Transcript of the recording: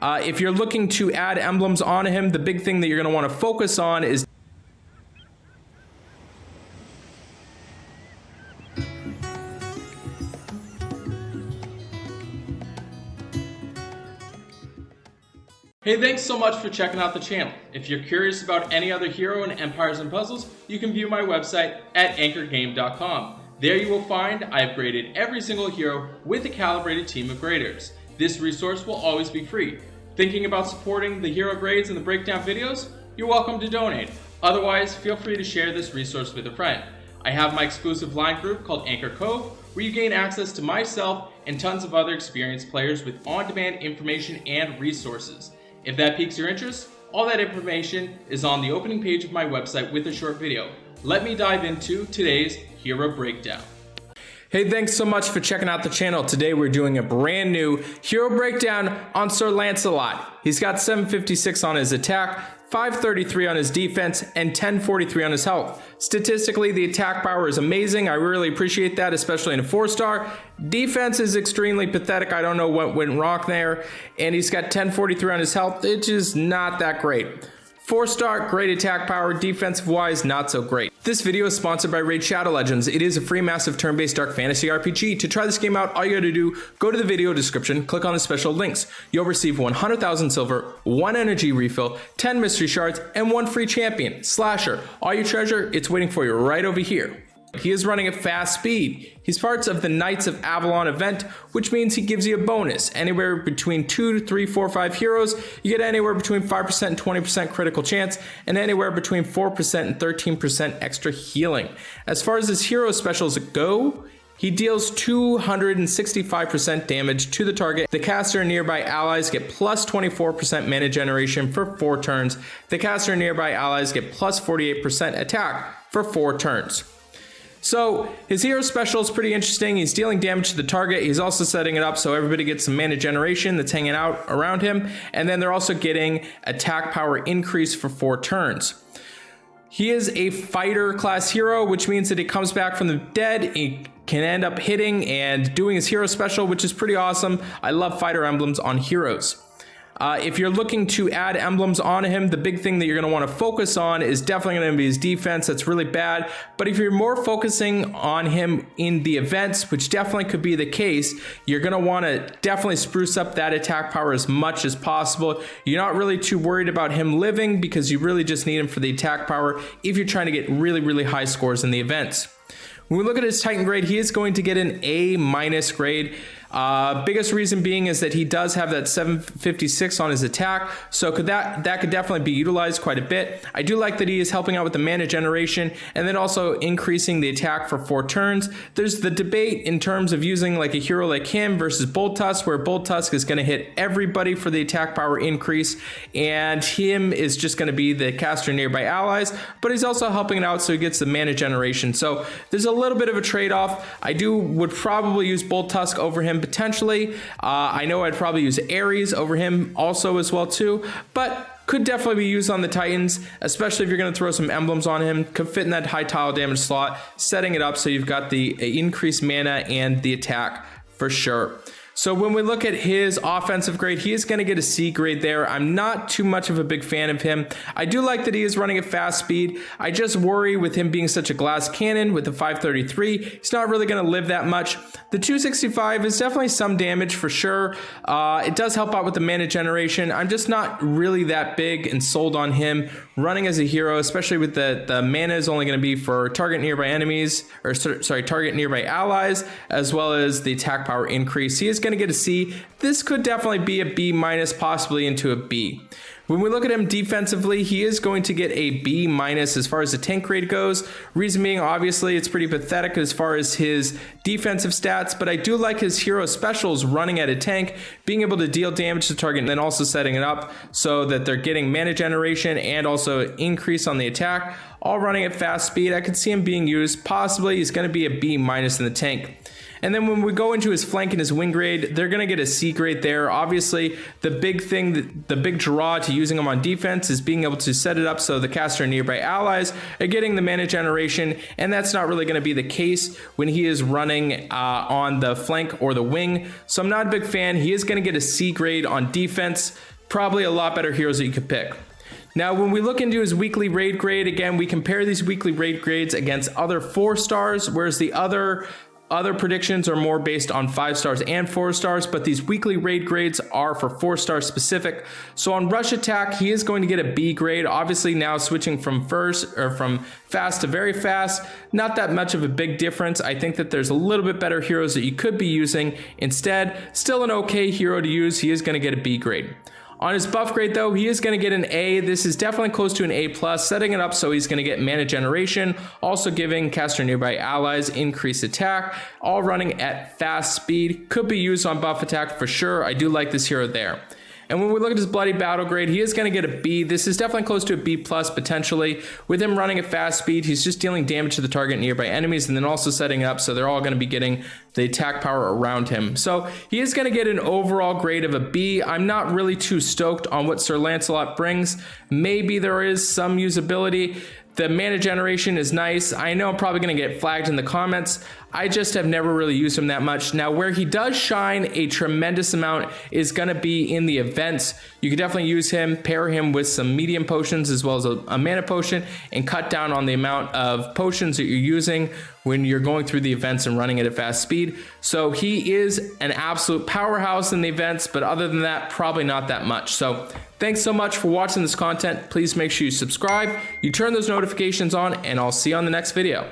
If you're looking to add emblems on him, the big thing that you're going to want to focus on is Hey, thanks so much for checking out the channel. If you're curious about any other hero in Empires and Puzzles, you can view my website at anchorgame.com. There you will find I have graded every single hero with a calibrated team of graders. This resource will always be free. Thinking about supporting the hero grades and the breakdown videos? You're welcome to donate. Otherwise, feel free to share this resource with a friend. I have my exclusive line group called Anchor Cove, where you gain access to myself and tons of other experienced players with on-demand information and resources. If that piques your interest, all that information is on the opening page of my website with a short video. Let me dive into today's hero breakdown. Hey, thanks so much for checking out the channel. Today we're doing a brand new hero breakdown on Sir Lancelot. He's got 756 on his attack, 533 on his defense, and 1043 on his health. Statistically, the attack power is amazing. I really appreciate that, especially in a 4-star. Defense is extremely pathetic. I don't know what went wrong there. And he's got 1043 on his health, which is not that great. 4-star, great attack power, defensive-wise, not so great. This video is sponsored by Raid Shadow Legends. It is a free massive turn-based dark fantasy RPG. To try this game out, all you gotta do, go to the video description, click on the special links. You'll receive 100,000 silver, 1 energy refill, 10 mystery shards, and 1 free champion, Slasher. All your treasure, it's waiting for you right over here. He is running at fast speed. He's part of the Knights of Avalon event, which means he gives you a bonus. Anywhere between 2 to 3, 4, 5 heroes, you get anywhere between 5% and 20% critical chance, and anywhere between 4% and 13% extra healing. As far as his hero specials go, he deals 265% damage to the target. The caster and nearby allies get plus 24% mana generation for 4 turns. The caster and nearby allies get plus 48% attack for 4 turns. So his hero special is pretty interesting. He's dealing damage to the target. He's also setting it up so everybody gets some mana generation that's hanging out around him. And then they're also getting attack power increase for 4 turns. He is a fighter class hero, which means that he comes back from the dead. He can end up hitting and doing his hero special, which is pretty awesome. I love fighter emblems on heroes. If you're looking to add emblems on him, the big thing that you're going to want to focus on is definitely going to be his defense. That's really bad. But if you're more focusing on him in the events, which definitely could be the case, you're going to want to definitely spruce up that attack power as much as possible. You're not really too worried about him living because you really just need him for the attack power if you're trying to get really, really high scores in the events. When we look at his Titan grade, he is going to get an A- grade. Biggest reason being is that he does have that 756 on his attack, so that could definitely be utilized quite a bit. I do like that he is helping out with the mana generation and then also increasing the attack for 4 turns. There's the debate in terms of using like a hero like him versus Bolt Tusk, where Bolt Tusk is going to hit everybody for the attack power increase, and him is just going to be the caster nearby allies, but he's also helping it out so he gets the mana generation. So there's a little bit of a trade-off. I would probably use Bolt Tusk over him potentially. I know I'd probably use Ares over him also as well too, but could definitely be used on the Titans, especially if you're going to throw some emblems on him. Could fit in that high tile damage slot, setting it up so you've got the increased mana and the attack for sure. So when we look at his offensive grade, he is going to get a C grade there. I'm not too much of a big fan of him. I do like that he is running at fast speed. I just worry with him being such a glass cannon with the 533. He's not really going to live that much. The 265 is definitely some damage for sure. It does help out with the mana generation. I'm just not really that big and sold on him running as a hero, especially with the mana is only going to be for target nearby enemies, or sorry, target nearby allies, as well as the attack power increase. He is going to get a C. This could definitely be a B-, possibly into a B. When we look at him defensively, he is going to get a B- as far as the tank grade goes. Reason being, obviously, it's pretty pathetic as far as his defensive stats, but I do like his hero specials running at a tank, being able to deal damage to target, and then also setting it up so that they're getting mana generation and also increase on the attack, all running at fast speed. I could see him being used. Possibly, he's going to be a B- in the tank. And then when we go into his flank and his wing grade, they're going to get a C grade there. Obviously, the big thing, the big draw to using him on defense is being able to set it up so the caster and nearby allies are getting the mana generation, and that's not really going to be the case when he is running on the flank or the wing. So I'm not a big fan. He is going to get a C grade on defense. Probably a lot better heroes that you could pick. Now, when we look into his weekly raid grade, again, we compare these weekly raid grades against other 4 stars, whereas the other predictions are more based on 5 stars and 4 stars, but these weekly raid grades are for 4 stars specific. So on rush attack, he is going to get a B grade. Obviously now switching from fast to very fast, not that much of a big difference. I think that there's a little bit better heroes that you could be using instead. Still an okay hero to use. He is going to get a B grade. On his buff grade though, he is going to get an A. This is definitely close to an A+, setting it up so he's going to get mana generation, also giving caster nearby allies increased attack, all running at fast speed. Could be used on buff attack for sure. I do like this hero there. And when we look at his bloody battle grade, he is going to get a B. This is definitely close to a B+ potentially. With him running at fast speed, he's just dealing damage to the target nearby enemies and then also setting up so they're all going to be getting the attack power around him. So he is going to get an overall grade of a B. I'm not really too stoked on what Sir Lancelot brings. Maybe there is some usability. The mana generation is nice. I know I'm probably going to get flagged in the comments. I just have never really used him that much. Now, where he does shine a tremendous amount is going to be in the events. You can definitely use him, pair him with some medium potions as well as a mana potion, and cut down on the amount of potions that you're using when you're going through the events and running at a fast speed. So he is an absolute powerhouse in the events, but other than that, probably not that much. So thanks so much for watching this content. Please make sure you subscribe, you turn those notifications on, and I'll see you on the next video.